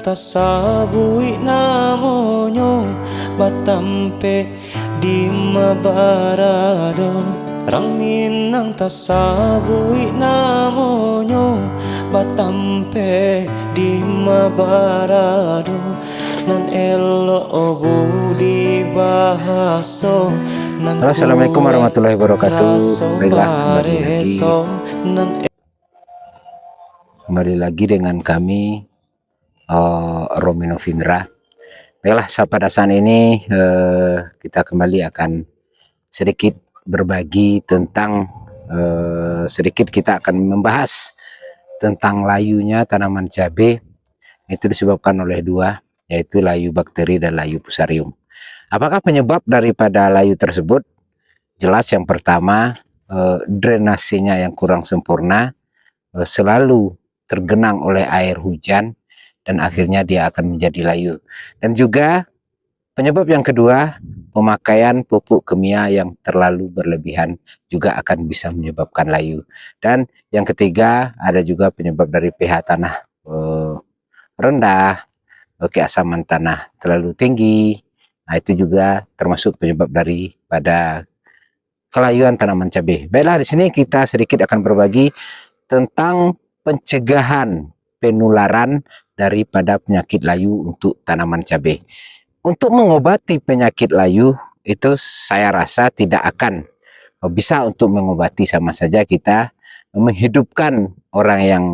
tasabui namonyo batampe di mabarado. Rang minang tasabui namonyo batampe di mabarado. Nan elo obu di bahaso. Halo, assalamualaikum warahmatullahi wabarakatuh. Baiklah, kembali lagi dengan kami Romi Novindra. Baiklah, pada saat ini kita kembali akan sedikit berbagi tentang sedikit kita akan membahas tentang layunya tanaman cabai. Itu disebabkan oleh dua, yaitu layu bakteri dan layu fusarium. Apakah penyebab daripada layu tersebut? Jelas yang pertama, drainasenya yang kurang sempurna, selalu tergenang oleh air hujan, dan akhirnya dia akan menjadi layu. Dan juga penyebab yang kedua, pemakaian pupuk kimia yang terlalu berlebihan juga akan bisa menyebabkan layu. Dan yang ketiga, ada juga penyebab dari pH tanah rendah, keasaman tanah terlalu tinggi. Nah, itu juga termasuk penyebab daripada kelayuan tanaman cabai. Baiklah, di sini kita sedikit akan berbagi tentang pencegahan penularan daripada penyakit layu untuk tanaman cabai. Untuk mengobati penyakit layu itu saya rasa tidak akan bisa untuk mengobati, sama saja kita menghidupkan orang yang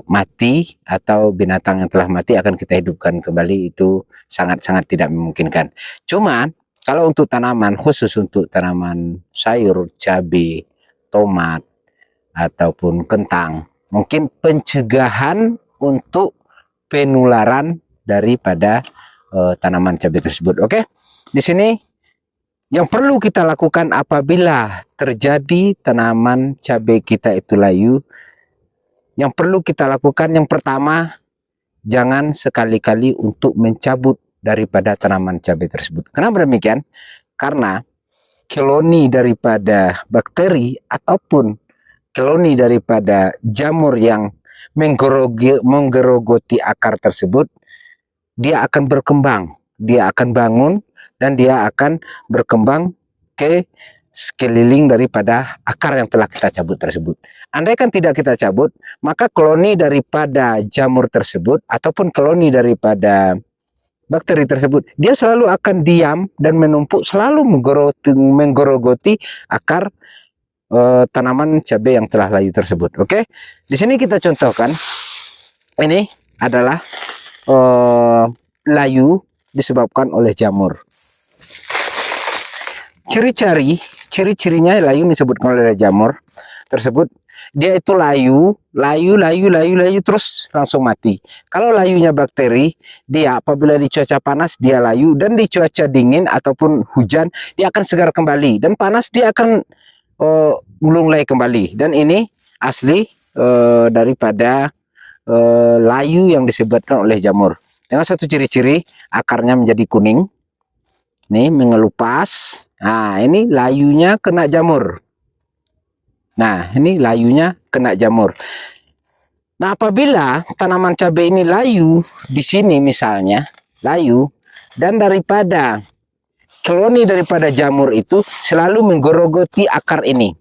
mati atau binatang yang telah mati akan kita hidupkan kembali, itu sangat-sangat tidak memungkinkan. Cuman kalau untuk tanaman, khusus untuk tanaman sayur, cabai, tomat, ataupun kentang, mungkin pencegahan untuk penularan daripada tanaman cabai tersebut. Oke, di sini yang perlu kita lakukan apabila terjadi tanaman cabai kita itu layu, yang perlu kita lakukan yang pertama, jangan sekali-kali untuk mencabut daripada tanaman cabai tersebut. Kenapa demikian? Karena koloni daripada bakteri ataupun koloni daripada jamur yang menggerogoti akar tersebut, dia akan berkembang, dia akan bangun, dan dia akan berkembang ke sekeliling daripada akar yang telah kita cabut tersebut. Andaikan tidak kita cabut, maka koloni daripada jamur tersebut ataupun koloni daripada bakteri tersebut, dia selalu akan diam dan menumpuk, selalu menggerogoti akar tanaman cabai yang telah layu tersebut. Oke, di sini kita contohkan, ini adalah layu disebabkan oleh jamur. Ciri-cirinya layu disebutkan oleh jamur tersebut, dia itu layu terus langsung mati. Kalau layunya bakteri, dia apabila di cuaca panas dia layu, dan di cuaca dingin ataupun hujan dia akan segar kembali, dan panas dia akan mulai kembali. Dan ini asli daripada layu yang disebabkan oleh jamur. Dengan satu ciri-ciri, akarnya menjadi kuning, nih mengelupas. Nah, ini layunya kena jamur. Nah, ini layunya kena jamur. Nah, apabila tanaman cabai ini layu, di sini misalnya layu, dan daripada koloni daripada jamur itu selalu menggerogoti akar ini.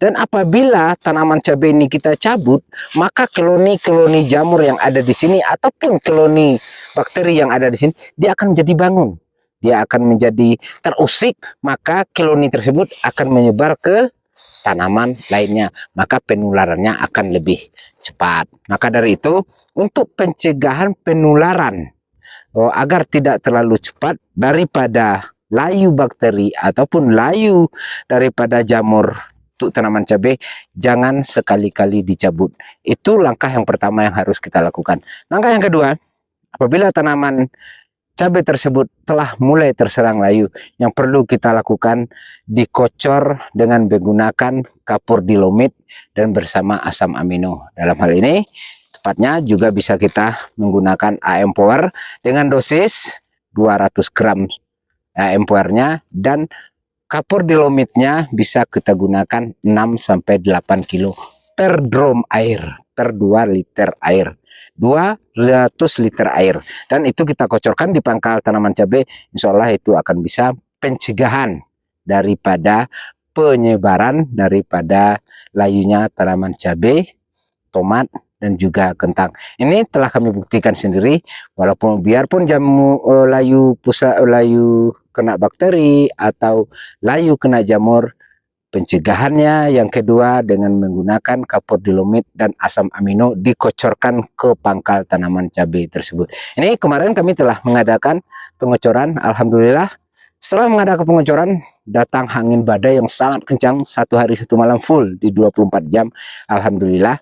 Dan apabila tanaman cabai ini kita cabut, maka koloni-koloni jamur yang ada di sini ataupun koloni bakteri yang ada di sini, dia akan menjadi bangun. Dia akan menjadi terusik, maka koloni tersebut akan menyebar ke tanaman lainnya, maka penularannya akan lebih cepat. Maka dari itu, untuk pencegahan penularan agar tidak terlalu cepat daripada layu bakteri ataupun layu daripada jamur untuk tanaman cabai, jangan sekali-kali dicabut. Itu langkah yang pertama yang harus kita lakukan. Langkah yang kedua, apabila tanaman cabai tersebut telah mulai terserang layu, yang perlu kita lakukan, dikocor dengan menggunakan kapur dilomit dan bersama asam amino. Dalam hal ini tepatnya juga bisa kita menggunakan AM Power dengan dosis 200 gram AM Powernya, dan kapur dilomitnya bisa kita gunakan 6-8 kilo per drum air, per 2 liter air. 200 liter air, dan itu kita kocorkan di pangkal tanaman cabai. Insya Allah itu akan bisa pencegahan daripada penyebaran daripada layunya tanaman cabai, tomat, dan juga kentang. Ini telah kami buktikan sendiri, walaupun biarpun layu kena bakteri atau layu kena jamur, pencegahannya yang kedua dengan menggunakan kapur dilomit dan asam amino dikocorkan ke pangkal tanaman cabai tersebut. Ini kemarin kami telah mengadakan pengocoran. Alhamdulillah setelah mengadakan pengocoran datang angin badai yang sangat kencang, 1 hari 1 malam full di 24 jam. Alhamdulillah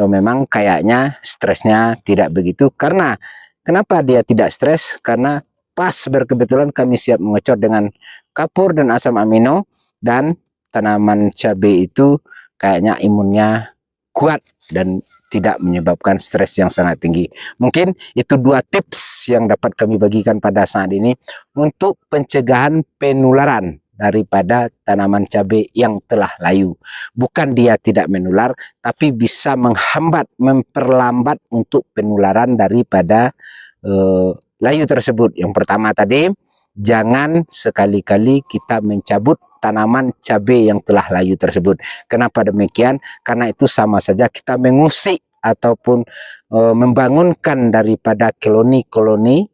memang kayaknya stresnya tidak begitu. Karena kenapa dia tidak stres? Karena pas berkebetulan kami siap mengocor dengan kapur dan asam amino, dan tanaman cabai itu kayaknya imunnya kuat dan tidak menyebabkan stres yang sangat tinggi. Mungkin itu 2 tips yang dapat kami bagikan pada saat ini untuk pencegahan penularan daripada tanaman cabai yang telah layu. Bukan dia tidak menular, tapi bisa menghambat, memperlambat untuk penularan daripada layu tersebut. Yang pertama tadi, jangan sekali-kali kita mencabut tanaman cabai yang telah layu tersebut. Kenapa demikian? Karena itu sama saja kita mengusik ataupun membangunkan daripada koloni-koloni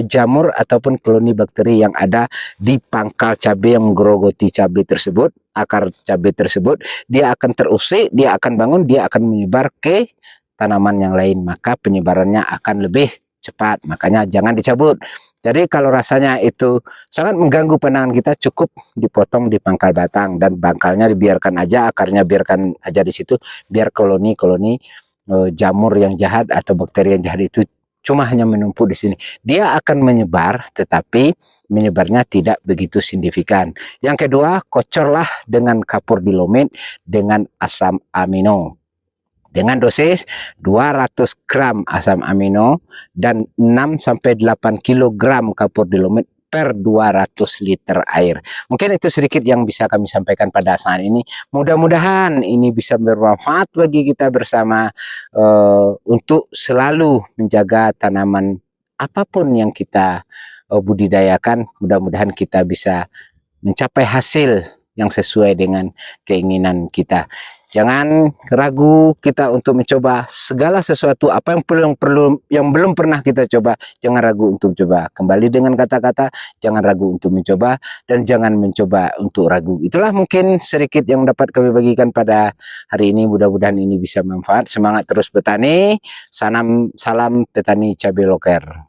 jamur ataupun koloni bakteri yang ada di pangkal cabai yang menggerogoti cabai tersebut, akar cabai tersebut. Dia akan terusik, dia akan bangun, dia akan menyebar ke tanaman yang lain, maka penyebarannya akan lebih cepat. Makanya jangan dicabut. Jadi kalau rasanya itu sangat mengganggu pandangan kita, cukup dipotong di pangkal batang, dan bangkalnya dibiarkan aja, akarnya biarkan aja di situ, biar koloni-koloni jamur yang jahat atau bakteri yang jahat itu cuma hanya menumpuk di sini. Dia akan menyebar, tetapi menyebarnya tidak begitu signifikan. Yang kedua, kocorlah dengan kapur dilomit dengan asam amino. Dengan dosis 200 gram asam amino dan 6-8 kg kapur dilomit per 200 liter air. Mungkin itu sedikit yang bisa kami sampaikan pada saat ini. Mudah-mudahan ini bisa bermanfaat bagi kita bersama untuk selalu menjaga tanaman apapun yang kita budidayakan. Mudah-mudahan kita bisa mencapai hasil yang sesuai dengan keinginan kita. Jangan ragu kita untuk mencoba segala sesuatu, apa yang belum pernah kita coba, jangan ragu untuk coba. Kembali dengan kata-kata, jangan ragu untuk mencoba dan jangan mencoba untuk ragu. Itulah mungkin sedikit yang dapat kami bagikan pada hari ini. Mudah-mudahan ini bisa manfaat. Semangat terus petani. Salam petani cabai loker.